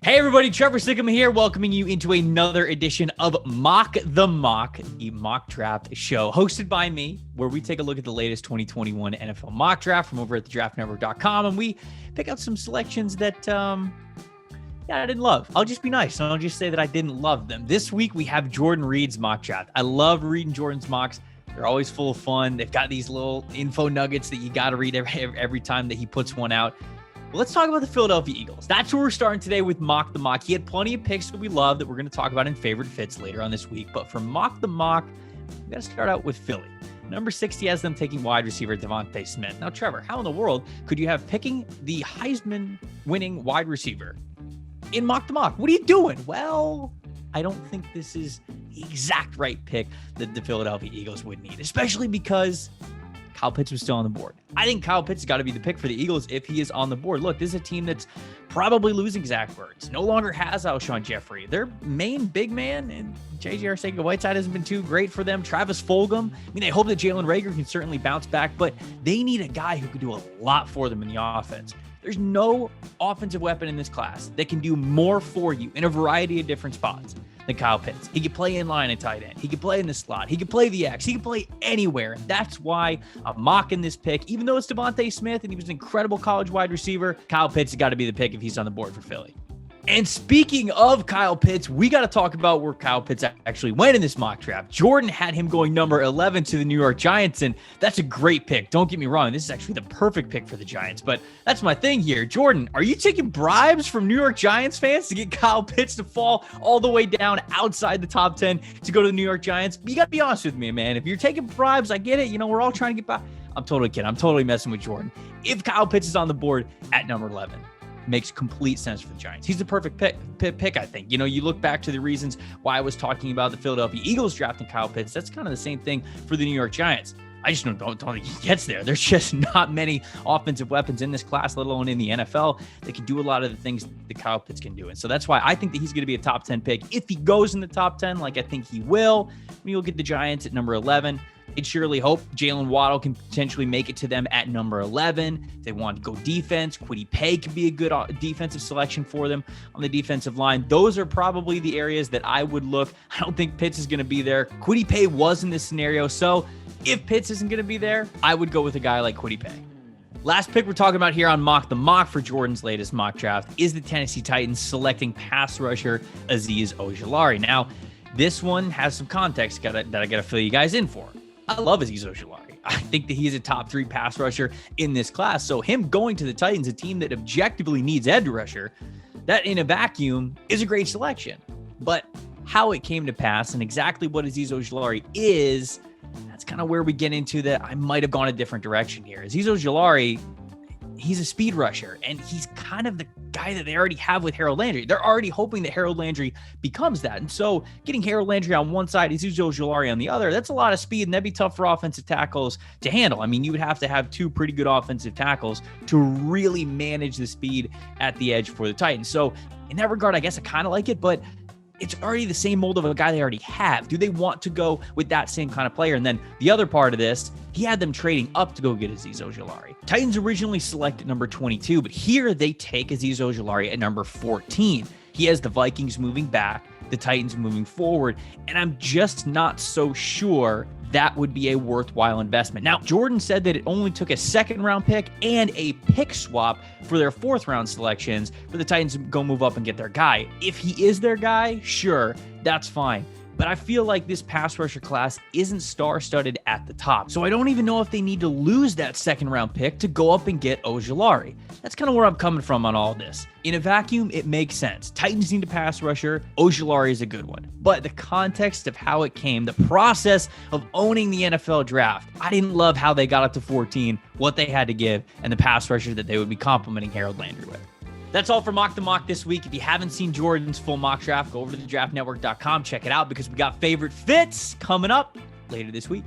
Hey everybody, Trevor Sickema here, welcoming you into another edition of Mock the Mock, the mock draft show hosted by me, where we take a look at the latest 2021 NFL mock draft from over at thedraftnetwork.com, and we pick out some selections that, I didn't love. I'll just be nice, and I'll just say that I didn't love them. This week, we have Jordan Reid's mock draft. I love reading Jordan's mocks. They're always full of fun. They've got these little info nuggets that you got to read every time that he puts one out. Let's talk about the Philadelphia Eagles. That's where we're starting today with Mock the Mock. He had plenty of picks that we love that we're going to talk about in favorite fits later on this week. But for Mock the Mock, we got to start out with Philly. Number 60 has them taking wide receiver Devontae Smith. Now, Trevor, how in the world could you have picking the Heisman winning wide receiver in Mock the Mock? What are you doing? Well, I don't think this is the exact right pick that the Philadelphia Eagles would need, especially because Kyle Pitts was still on the board. I think Kyle Pitts has got to be the pick for the Eagles if he is on the board. Look, this is a team that's probably losing Zach Ertz. No longer has Alshon Jeffrey. Their main big man, and J.J. Arcega-Whiteside hasn't been too great for them. Travis Fulgham. I mean, they hope that Jalen Reagor can certainly bounce back, but they need a guy who can do a lot for them in the offense. There's no offensive weapon in this class that can do more for you in a variety of different spots than Kyle Pitts. He can play in line and tight end. He can play in the slot. He can play the X. He can play anywhere. And that's why I'm mocking this pick. Even though it's Devontae Smith and he was an incredible college wide receiver, Kyle Pitts has got to be the pick if he's on the board for Philly. And speaking of Kyle Pitts, we got to talk about where Kyle Pitts actually went in this mock draft. Jordan had him going number 11 to the New York Giants, and that's a great pick. Don't get me wrong. This is actually the perfect pick for the Giants, but that's my thing here. Jordan, are you taking bribes from New York Giants fans to get Kyle Pitts to fall all the way down outside the top 10 to go to the New York Giants? You got to be honest with me, man. If you're taking bribes, I get it. You know, we're all trying to get by. I'm totally kidding. I'm totally messing with Jordan. If Kyle Pitts is on the board at number 11, makes complete sense for the Giants. He's the perfect pick, I think. You know, you look back to the reasons why I was talking about the Philadelphia Eagles drafting Kyle Pitts. That's kind of the same thing for the New York Giants. I just don't think he gets there. There's just not many offensive weapons in this class, let alone in the NFL, that can do a lot of the things that Kyle Pitts can do. And so that's why I think that he's going to be a top 10 pick. If he goes in the top 10, like I think he will, we will get the Giants at number 11. I'd surely hope Jalen Waddle can potentially make it to them at number 11. If they want to go defense, Kwity Paye could be a good defensive selection for them on the defensive line. Those are probably the areas that I would look. I don't think Pitts is going to be there. Kwity Paye was in this scenario, so if Pitts isn't going to be there, I would go with a guy like Kwity Paye. Last pick we're talking about here on Mock the Mock for Jordan's latest mock draft is the Tennessee Titans selecting pass rusher Azeez Ojulari. Now, this one has some context that I got to fill you guys in for. I love Azeez Ojulari. I think that he's a top 3 pass rusher in this class. So him going to the Titans, a team that objectively needs edge rusher, that in a vacuum is a great selection. But how it came to pass and exactly what Azeez Ojulari is, that's kind of where we get into that I might have gone a different direction here. Azeez Ojulari, he's a speed rusher, and he's kind of the guy that they already have with Harold Landry. They're already hoping that Harold Landry becomes that. And so getting Harold Landry on one side, Azeez Ojulari on the other, that's a lot of speed, and that'd be tough for offensive tackles to handle. I mean, you would have to have 2 pretty good offensive tackles to really manage the speed at the edge for the Titans. So in that regard, I guess I kind of like it, but it's already the same mold of a guy they already have. Do they want to go with that same kind of player? And then the other part of this, he had them trading up to go get Azeez Ojulari. Titans originally selected number 22, but here they take Azeez Ojulari at number 14. He has the Vikings moving back, the Titans moving forward, and I'm just not so sure that would be a worthwhile investment. Now, Jordan said that it only took a 2nd-round pick and a pick swap for their 4th-round selections for the Titans to go move up and get their guy. If he is their guy, sure, that's fine. But I feel like this pass rusher class isn't star-studded at the top. So I don't even know if they need to lose that 2nd-round pick to go up and get Ojulari. That's kind of where I'm coming from on all this. In a vacuum, it makes sense. Titans need a pass rusher. Ojulari is a good one. But the context of how it came, the process of owning the NFL draft, I didn't love how they got up to 14, what they had to give, and the pass rusher that they would be complimenting Harold Landry with. That's all for Mock the Mock this week. If you haven't seen Jordan's full mock draft, go over to thedraftnetwork.com. Check it out because we got favorite fits coming up later this week.